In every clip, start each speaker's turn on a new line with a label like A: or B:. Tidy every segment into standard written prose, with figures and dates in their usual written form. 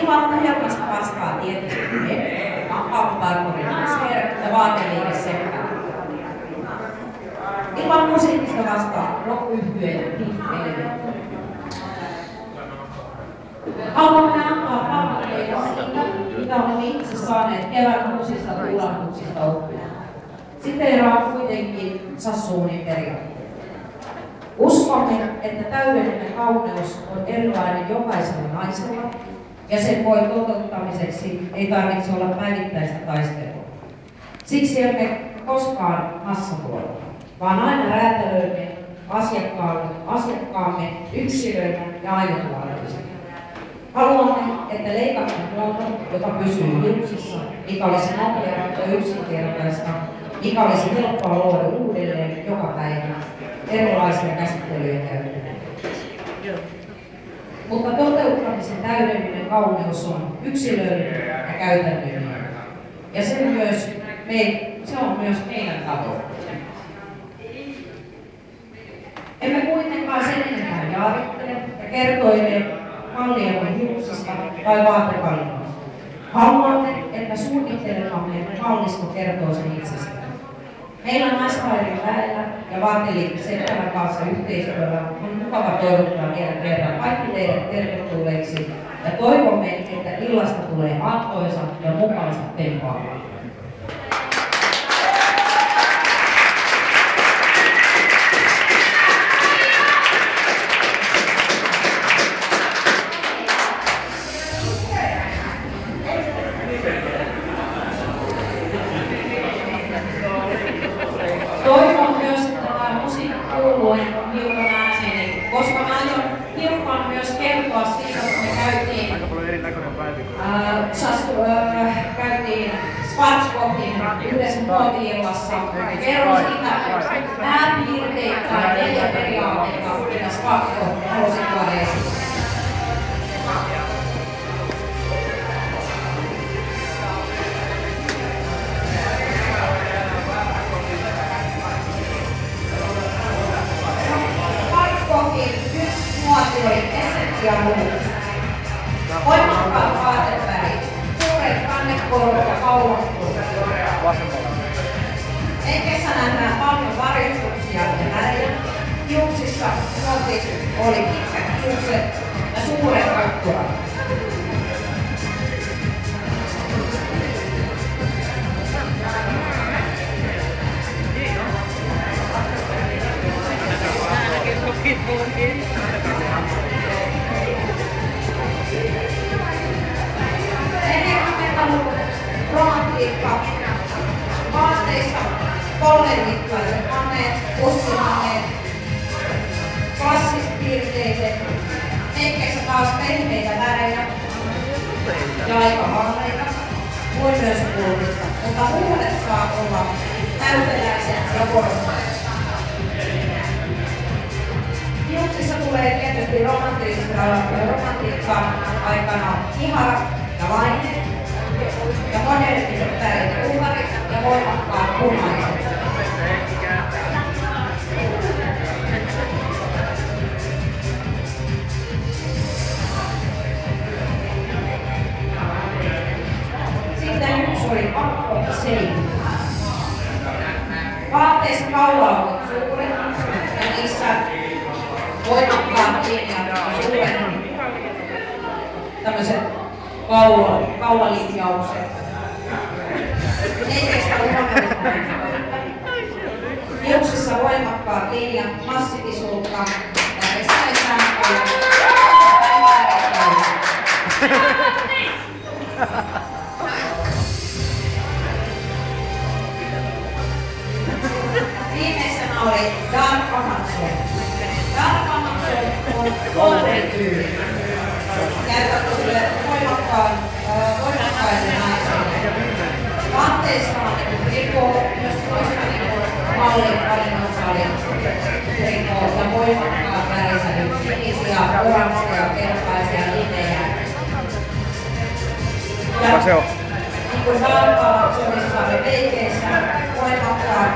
A: Ilman ohjelmasta vastaa tietenkin kamppausparturi Nasser ja vaateliike Seppa. Ilman musiikista vastaa rock-yhtyeen Pink Elementti. Haluamme antaa palautteita siitä, mitä olemme itse saaneet kevään uusista tulahduksista oppia. Siteeraa kuitenkin Sassuunin periaatteita. Uskomme, että täydellinen kauneus on erilainen jokaisella naisella, ja sen voin toteuttamiseksi ei tarvitse olla päivittäistä taistelua. Siksi emme koskaan massapuolella, vaan aina räätälöimme asiakkaamme yksilöinä ja ainutlaatuisena. Haluamme, että leikamme muoto, joka pysyy hiuksissa, mikä olisi nopeaa ja yksinkertaista, mikä olisi helppoa luoda uudelleen joka päivä erilaisia käsittelyjä käyttäen. Mutta toteuttamisen täydellinen kauneus on yksilöllinen ja käytännöllinen. Ja se on myös meidän tavoitteemme. Emme kuitenkaan sen enempää jaarittele ja kertoile malliamme hiuksista tai vaatevalinnoista. Haluamme, että suunnittelemamme mallisto kertoo sen itsestään. Meillä naispairien väellä ja vaateliike Seppälän kanssa yhteistyöllä on mukava toivottaa vielä kerran kaikki teidät tervetulleiksi ja toivomme, että illasta tulee antoisa ja mukaansa tempaavaa. Toivon myös, että tämä musiikki kuuluu hiukan ääni, koska mä aion hiukan myös kertoa siitä, että me käytiin Schwarzkopfin yhdessä muoti-illassa. Kerron siitä pääpiirteitä tai 4 periaatteita, mitä Schwarzkopf halusi tuoda esille. Muoti oli essetti ja muutos. Voimakkaat vaatevärit, suuret kannekorvat ja kaulakkuut. Ei kesänä nähdään paljon varjostuksia ja värejä. Hiuksissa muoti oli pitkät hiukset ja suuret katturat. Romantiikka. Vaatteissa kolmemittaiset hameet, pussihameet, klassispiirteiset, eikä taas pehmeitä värejä ja aika vaaleita, voi myös kulmista, mutta huulet saa olla täyteläiset ja korostaisia. Hiuksissa tulee tietysti romantiikka aikana ihara ja laine ja moderniset värit kuvarit ja voimakkaat punaiset. Sitten yksi oli pakko seinä. Vaatteissa kaula on suuret ja niissä voimakkaat linjat ja suuret tämmöiset kaulalinjaukset. Neiteistä unohdetaan. Hiuksissa voimakkaat linjat, massiivisuutta ja kestäisääntelyä. Viimeisenä oli Dark Amazon. Dark Amazon on kolmityyli. Käytätkö sille voimakkaisen naisen. Vaatteissa on trikoo, myös toista mallin valinnossa oli trikoo ja voimakkaat värisävyt, sinisiä, oransseja, keltaisia linejä. Ja niin kuin Dark Amazonissa oli veikeissä voimakkaat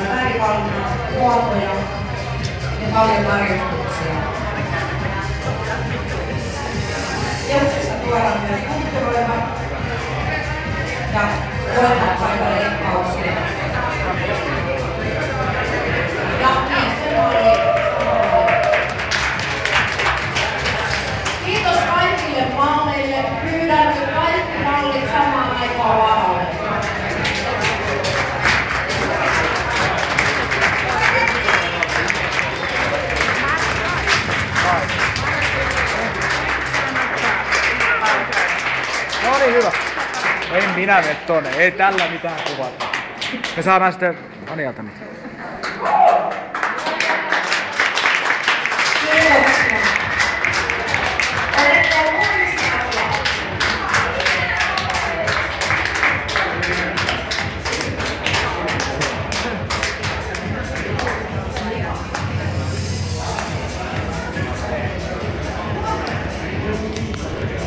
A: värivalinnat, muotoja ja paljon varjostuksia.
B: Minä menen tonne. Ei tällä mitään kuvata. Me saadaan sitten Anialta nyt.